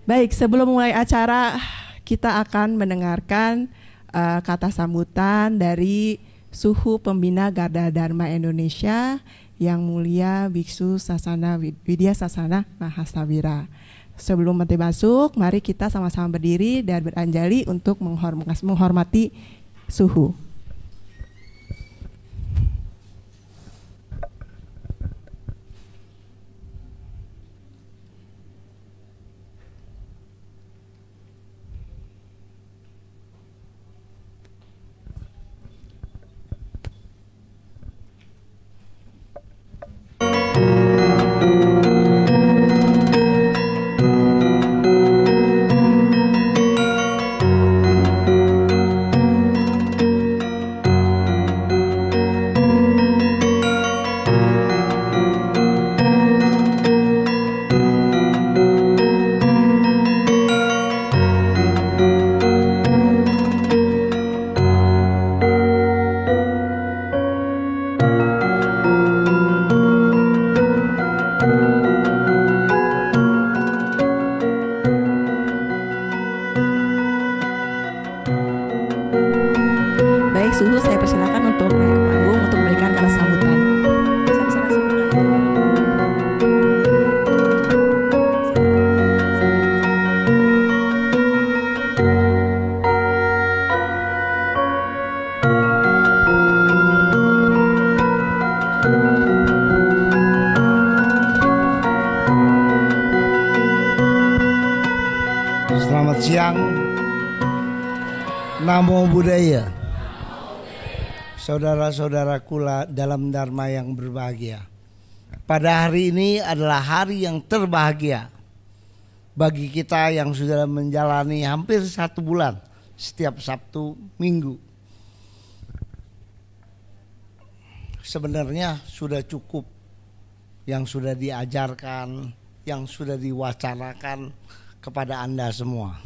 Baik, sebelum mulai acara, kita akan mendengarkan kata sambutan dari Suhu Pembina Garda Dharma Indonesia yang mulia Biksu Sasana Widya Sasana Mahasawira. Sebelum nanti masuk, mari kita sama-sama berdiri dan beranjali untuk menghormati Suhu. Suhu, saya persilakan untuk naik ke panggung untuk memberikan kata sambutan. Selamat siang. Namo Buddhaya. Saudara-saudaraku dalam Dharma yang berbahagia. Pada hari ini adalah hari yang terbahagia bagi kita yang sudah menjalani hampir 1 bulan setiap Sabtu Minggu. Sebenarnya sudah cukup yang sudah diajarkan, yang sudah diwacanakan kepada Anda semua.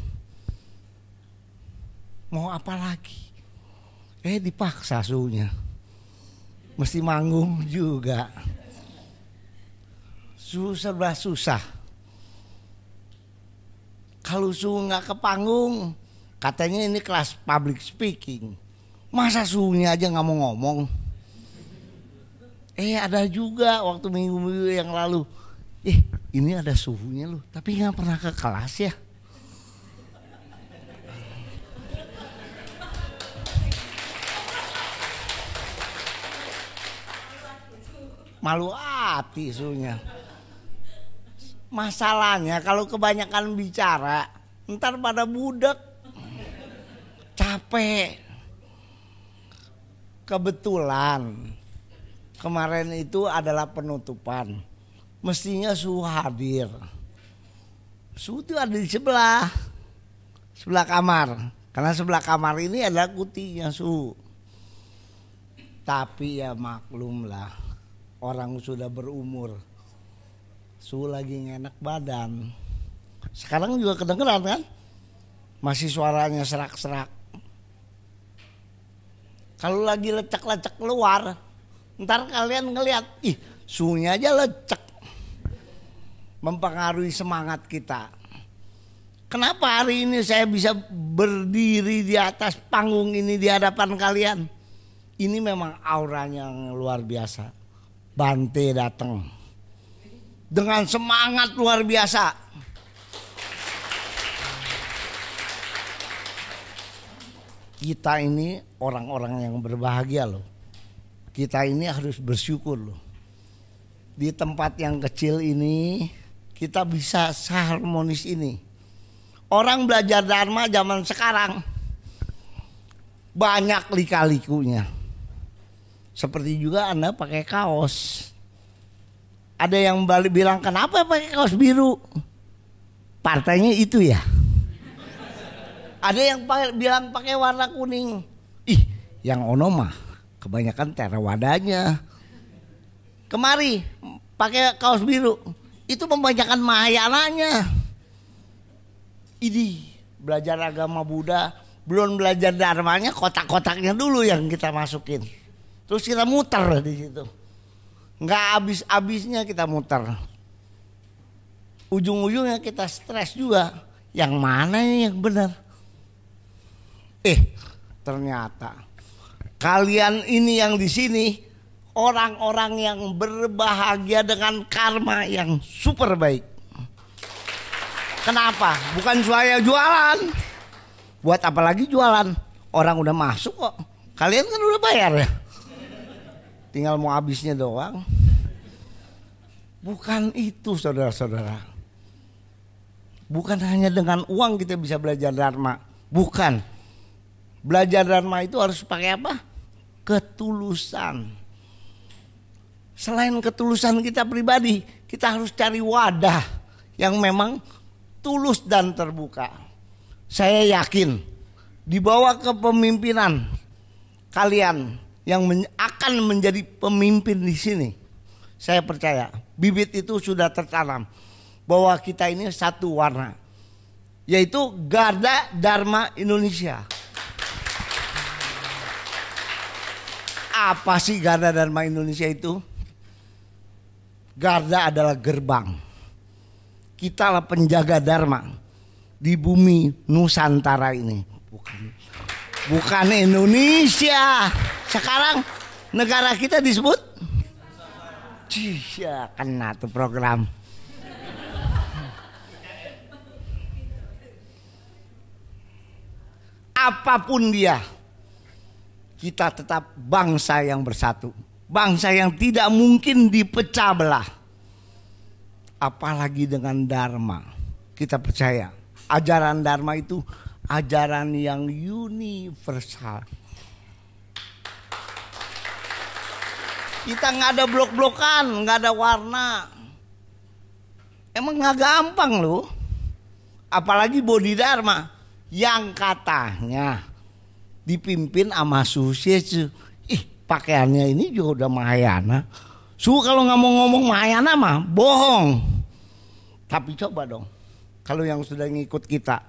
Mau apa lagi? Dipaksa suhunya, mesti manggung juga. Suhu serba susah. Kalau suhu nggak ke panggung, katanya ini kelas public speaking. Masa suhunya aja nggak mau ngomong? Ada juga waktu minggu-minggu yang lalu. Ini ada suhunya loh, tapi nggak pernah ke kelas ya. Malu hati isunya. Masalahnya kalau kebanyakan bicara, ntar pada budek, capek. Kebetulan kemarin itu adalah penutupan. Mestinya Suhu hadir. Suhu itu ada di sebelah kamar. Karena sebelah kamar ini adalah kutinya Suhu. Tapi ya maklumlah. Orang sudah berumur, Suhu lagi ngenak badan. Sekarang juga kedengeran kan? Masih suaranya serak-serak. Kalau lagi lecek-lecek keluar, ntar kalian ngelihat, suhunya aja lecek. Mempengaruhi semangat kita. Kenapa hari ini saya bisa berdiri di atas panggung ini di hadapan kalian? Ini memang auranya yang luar biasa. Bante datang dengan semangat luar biasa. Kita ini orang-orang yang berbahagia loh. Kita ini harus bersyukur loh. Di tempat yang kecil ini kita bisa seharmonis ini. Orang belajar Dharma zaman sekarang banyak lika-likunya. Seperti juga Anda pakai kaos. Ada yang bilang kenapa pakai kaos biru? Partainya itu ya. Ada yang bilang pakai warna kuning. Yang ono mah kebanyakan Therawadanya. Kemari pakai kaos biru. Itu membanyakan Mahayananya. Ini belajar agama Buddha, belum belajar Dharmanya, kotak-kotaknya dulu yang kita masukin. Terus kita muter di situ. Nggak habis-habisnya kita muter. Ujung-ujungnya kita stres juga. Yang mana yang benar? Ternyata kalian ini yang di sini orang-orang yang berbahagia dengan karma yang super baik. Kenapa? Bukan saya jualan. Buat apa lagi jualan? Orang udah masuk kok. Kalian kan udah bayar ya. Tinggal mau habisnya doang. Bukan itu saudara-saudara. Bukan hanya dengan uang kita bisa belajar dharma. Bukan. Belajar dharma itu harus pakai apa? Ketulusan. Selain ketulusan kita pribadi, kita harus cari wadah yang memang tulus dan terbuka. Saya yakin di bawah kepemimpinan kalian yang akan menjadi pemimpin di sini, saya percaya bibit itu sudah tertanam bahwa kita ini satu warna, yaitu Garda Dharma Indonesia. Apa sih Garda Dharma Indonesia itu? Garda adalah gerbang. Kita lah penjaga Dharma di bumi Nusantara ini. Bukan Indonesia. Sekarang negara kita disebut ya kena tuh program. Apapun dia, kita tetap bangsa yang bersatu. Bangsa yang tidak mungkin dipecah belah. Apalagi dengan Dharma. Kita percaya ajaran Dharma itu ajaran yang universal. Kita nggak ada blok-blokan, nggak ada warna. Emang nggak gampang loh. Apalagi Bodhidharma yang katanya dipimpin sama Susi. Pakaiannya ini juga udah Mahayana. Kalau nggak mau ngomong Mahayana mah bohong. Tapi coba dong, kalau yang sudah ngikut kita,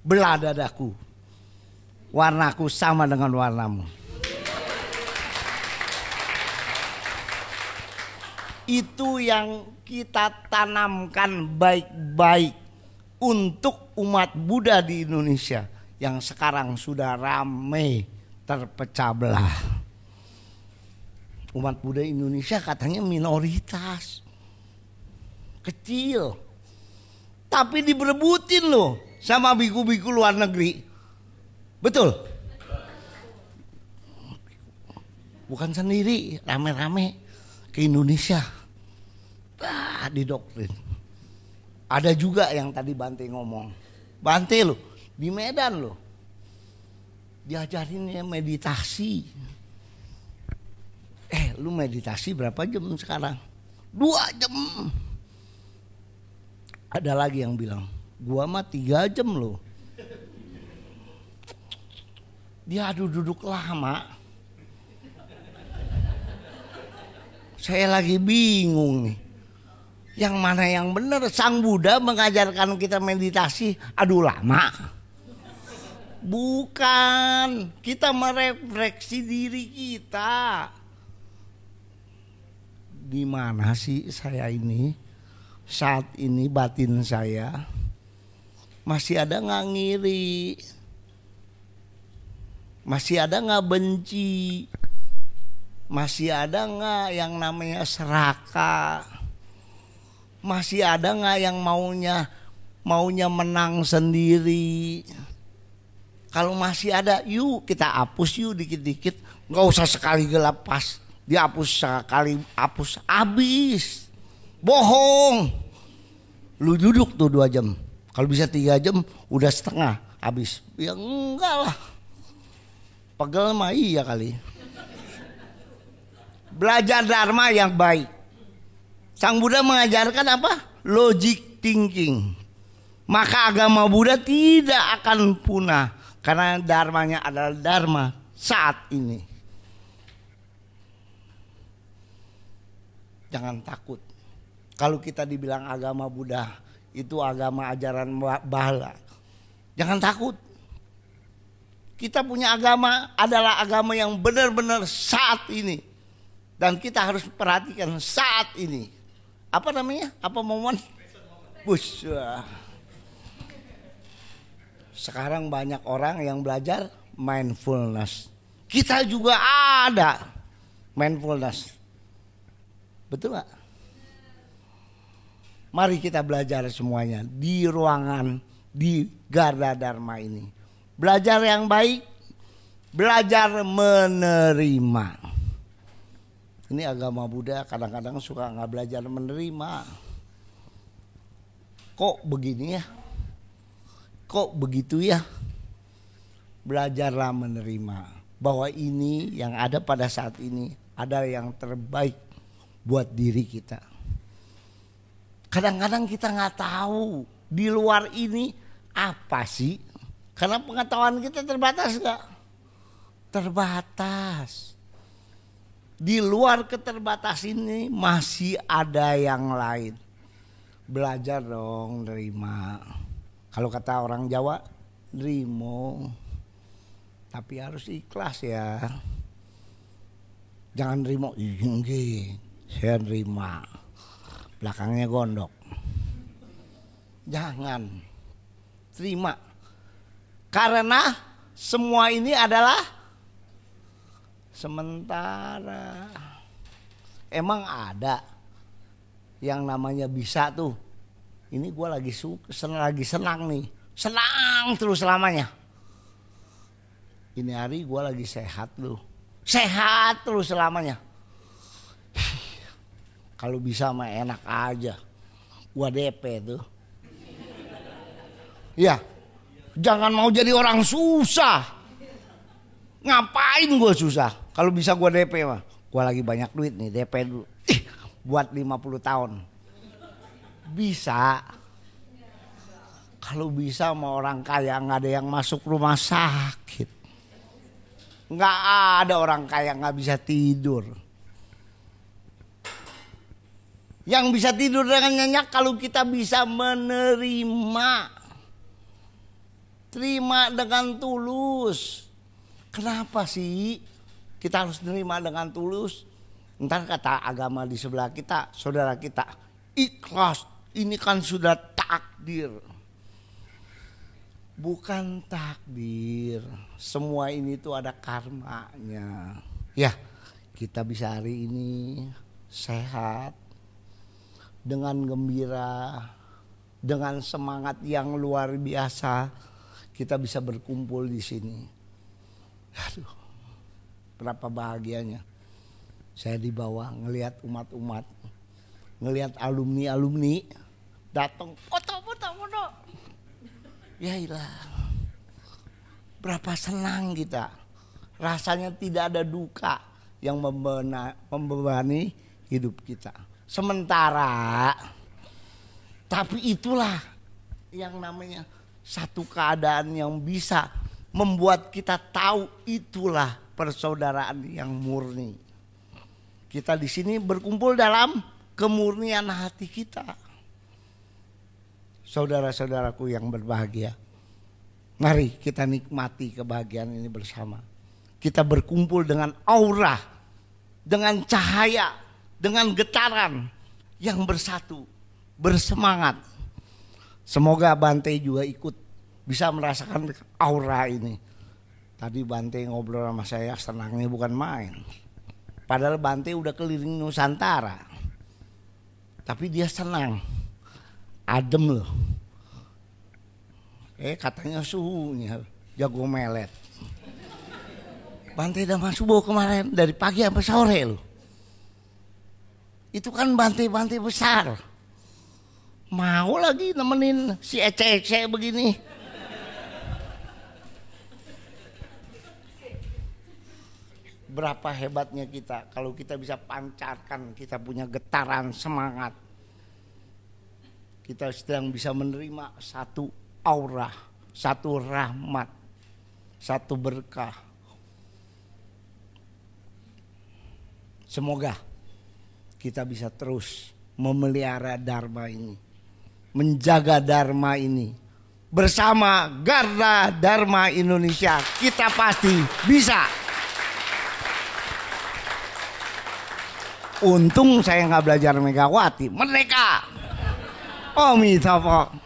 belah dadaku, warnaku sama dengan warnamu. Itu yang kita tanamkan baik-baik untuk umat Buddha di Indonesia yang sekarang sudah ramai terpecah belah. Umat Buddha Indonesia katanya minoritas, kecil, tapi diberebutin loh sama biku-biku luar negeri. Betul? Bukan sendiri, rame-rame ke Indonesia. Didoktrin. Ada juga yang tadi Bante ngomong. Bante loh, di Medan loh. Diajarinnya meditasi. Lu meditasi berapa jam sekarang? 2 jam. Ada lagi yang bilang, gua mah 3 jam loh. Dia duduk lama. Saya lagi bingung nih. Yang mana yang benar? Sang Buddha mengajarkan kita meditasi lama. Bukan, kita merefleksi diri kita. Di mana sih saya ini? Saat ini batin saya masih ada nggak ngiri? Masih ada nggak benci? Masih ada nggak yang namanya serakah? Masih ada nggak yang maunya menang sendiri? Kalau masih ada, yuk kita hapus yuk dikit-dikit. Nggak usah sekali gelepas. Dihapus sekali, hapus habis. Bohong. Lu duduk tuh 2 jam. Kalau bisa 3 jam udah setengah habis. Ya enggak lah. Pegel mah iya kali. Belajar Dharma yang baik. Sang Buddha mengajarkan apa? Logic thinking. Maka agama Buddha tidak akan punah. Karena Dharmanya adalah Dharma saat ini. Jangan takut. Kalau kita dibilang agama Buddha itu agama ajaran bala, jangan takut. Kita punya agama adalah agama yang benar-benar saat ini. Dan kita harus perhatikan saat ini. Apa namanya? Apa momen? Bush. Sekarang banyak orang yang belajar mindfulness. Kita juga ada mindfulness. Betul gak? Mari kita belajar semuanya di ruangan di Garda Dharma ini. Belajar yang baik, belajar menerima. Ini agama Buddha kadang-kadang suka gak belajar menerima. Kok begini ya? Kok begitu ya? Belajarlah menerima bahwa ini yang ada pada saat ini ada yang terbaik buat diri kita. Kadang-kadang kita nggak tahu di luar ini apa sih? Karena pengetahuan kita terbatas gak? Terbatas. Di luar keterbatas ini masih ada yang lain. Belajar dong nerima. Kalau kata orang Jawa, nerimo. Tapi harus ikhlas ya. Jangan nerimo, iya, saya nerima. Belakangnya gondok. Jangan. Terima. Karena semua ini adalah sementara. Emang ada yang namanya bisa tuh. Ini gue lagi senang nih. Senang terus selamanya. Ini hari gue lagi sehat loh. Sehat terus selamanya. Kalau bisa mah enak aja. Gua DP tuh. Ya, jangan mau jadi orang susah. Ngapain gua susah? Kalau bisa gua DP mah. Gua lagi banyak duit nih, DP dulu. Buat 50 tahun. Bisa. Kalau bisa sama orang kaya nggak ada yang masuk rumah sakit. Nggak ada orang kaya nggak bisa tidur. Yang bisa tidur dengan nyenyak kalau kita bisa menerima. Terima dengan tulus. Kenapa sih kita harus menerima dengan tulus? Ntar kata agama di sebelah kita, saudara kita, ikhlas. Ini kan sudah takdir. Bukan takdir. Semua ini tuh ada karmanya. Ya, kita bisa hari ini sehat, dengan gembira, dengan semangat yang luar biasa, kita bisa berkumpul di sini. Aduh, berapa bahagianya. Saya di bawah ngelihat umat-umat, ngelihat alumni-alumni datang foto. Ya ilah, berapa senang kita. Rasanya tidak ada duka yang membebani hidup kita. Sementara, tapi itulah yang namanya satu keadaan yang bisa membuat kita tahu itulah persaudaraan yang murni. Kita di sini berkumpul dalam kemurnian hati kita. Saudara-saudaraku yang berbahagia, mari kita nikmati kebahagiaan ini bersama. Kita berkumpul dengan aura, dengan cahaya, dengan getaran yang bersatu, bersemangat. Semoga Bante juga ikut bisa merasakan aura ini. Tadi Bante ngobrol sama saya, senangnya bukan main. Padahal Bante udah keliling Nusantara. Tapi dia senang. Adem loh. Katanya suhunya jago melet. Bante Dhamma Subo kemarin dari pagi sampai sore loh. Itu kan Bante-Bante besar. Mau lagi nemenin si Ece-Ece begini. Berapa hebatnya kita kalau kita bisa pancarkan, kita punya getaran semangat. Kita sedang bisa menerima satu aura, satu rahmat, satu berkah. Semoga kita bisa terus memelihara Dharma ini, menjaga Dharma ini. Bersama Garda Dharma Indonesia kita pasti bisa. Untung saya nggak belajar Megawati, Merdeka. Om Itopo.